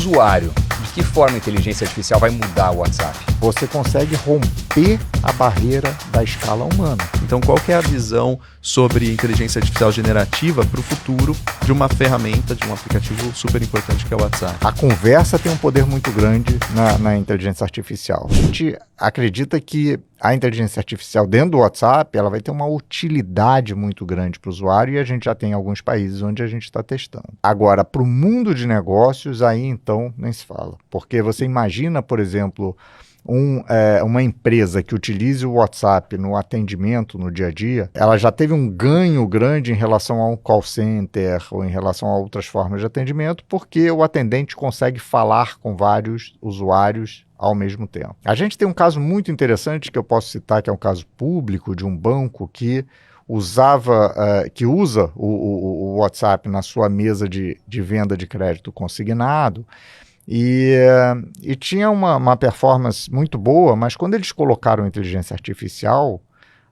usuário, de que forma a inteligência artificial vai mudar o WhatsApp? Você consegue romper a barreira da escala humana. Então, qual que é a visão sobre inteligência artificial generativa para o futuro de uma ferramenta, de um aplicativo super importante que é o WhatsApp? A conversa tem um poder muito grande na inteligência artificial. A gente acredita que a inteligência artificial dentro do WhatsApp ela vai ter uma utilidade muito grande para o usuário e a gente já tem alguns países onde a gente está testando. Agora, para o mundo de negócios, aí então nem se fala. Porque você imagina, por exemplo, uma empresa que utilize o WhatsApp no atendimento no dia a dia, ela já teve um ganho grande em relação a um call center ou em relação a outras formas de atendimento, porque o atendente consegue falar com vários usuários ao mesmo tempo. A gente tem um caso muito interessante que eu posso citar, que é um caso público de um banco que usa o WhatsApp na sua mesa de venda de crédito consignado e tinha uma performance muito boa, mas quando eles colocaram inteligência artificial,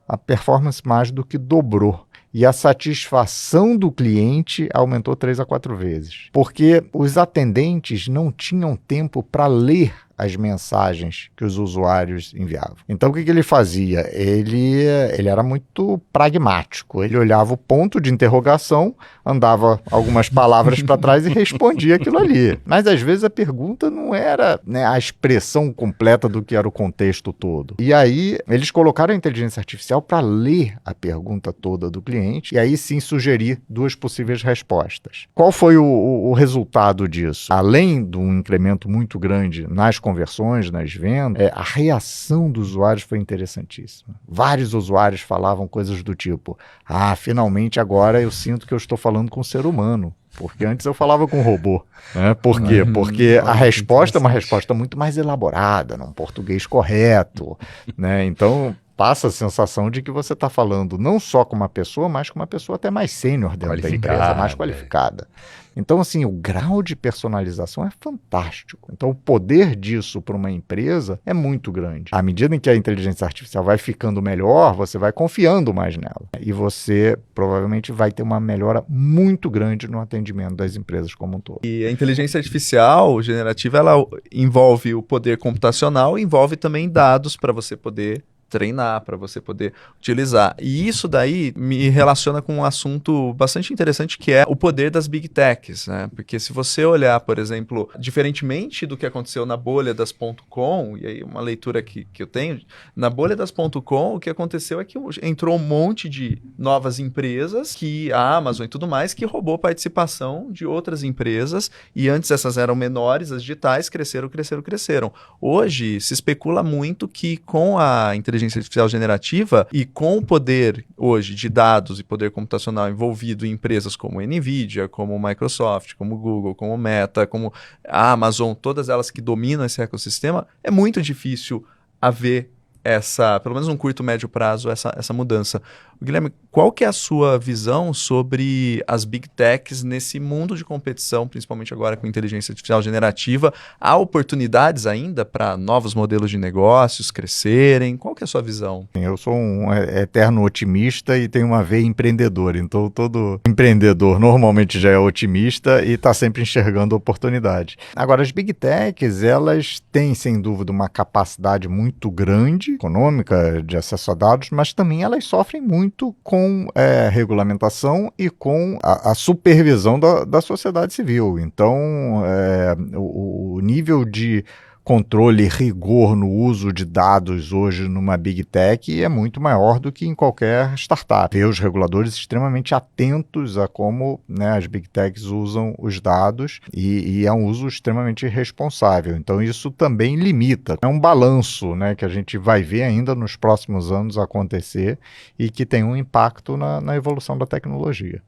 a performance mais do que dobrou. E a satisfação do cliente aumentou 3 a 4 vezes. Porque os atendentes não tinham tempo para ler as mensagens que os usuários enviavam. Então, o que ele fazia? Ele era muito pragmático. Ele olhava o ponto de interrogação, andava algumas palavras para trás e respondia aquilo ali. Mas, às vezes, a pergunta não era, né, a expressão completa do que era o contexto todo. E aí, eles colocaram a inteligência artificial para ler a pergunta toda do cliente e aí sim sugerir 2 possíveis respostas. Qual foi o resultado disso? Além de um incremento muito grande nas conversões, nas vendas, a reação dos usuários foi interessantíssima. Vários usuários falavam coisas do tipo: finalmente agora eu sinto que eu estou falando com um ser humano. Porque antes eu falava com um robô. Né? Por quê? Porque a resposta é uma resposta muito mais elaborada, num português correto. Né? Então, passa a sensação de que você está falando não só com uma pessoa, mas com uma pessoa até mais sênior dentro da empresa, mais qualificada. Então, assim, o grau de personalização é fantástico. Então, o poder disso para uma empresa é muito grande. À medida em que a inteligência artificial vai ficando melhor, você vai confiando mais nela. E você provavelmente vai ter uma melhora muito grande no atendimento das empresas como um todo. E a inteligência artificial generativa, ela envolve o poder computacional e envolve também dados para você poder treinar, para você poder utilizar. E isso daí me relaciona com um assunto bastante interessante, que é o poder das Big Techs, né? Porque se você olhar, por exemplo, diferentemente do que aconteceu na bolha das .com, e aí uma leitura que eu tenho, na bolha das .com, o que aconteceu é que entrou um monte de novas empresas, que a Amazon e tudo mais, que roubou participação de outras empresas, e antes essas eram menores, as digitais cresceram. Hoje se especula muito que com a inteligência artificial generativa e com o poder hoje de dados e poder computacional envolvido em empresas como a NVIDIA, como o Microsoft, como o Google, como o Meta, como a Amazon, todas elas que dominam esse ecossistema, é muito difícil haver pelo menos num curto, médio prazo, essa mudança. Guilherme, qual que é a sua visão sobre as Big Techs nesse mundo de competição, principalmente agora com inteligência artificial generativa? Há oportunidades ainda para novos modelos de negócios crescerem? Qual que é a sua visão? Eu sou um eterno otimista e tenho uma veia empreendedora, então todo empreendedor normalmente já é otimista e está sempre enxergando oportunidade. Agora, as Big Techs, elas têm, sem dúvida, uma capacidade muito grande, econômica, de acesso a dados, mas também elas sofrem muito com regulamentação e com a supervisão da sociedade civil. Então, o nível de controle e rigor no uso de dados hoje numa Big Tech é muito maior do que em qualquer startup. Vê os reguladores extremamente atentos a como, né, as Big Techs usam os dados e é um uso extremamente responsável. Então isso também limita. É um balanço, né, que a gente vai ver ainda nos próximos anos acontecer e que tem um impacto na evolução da tecnologia.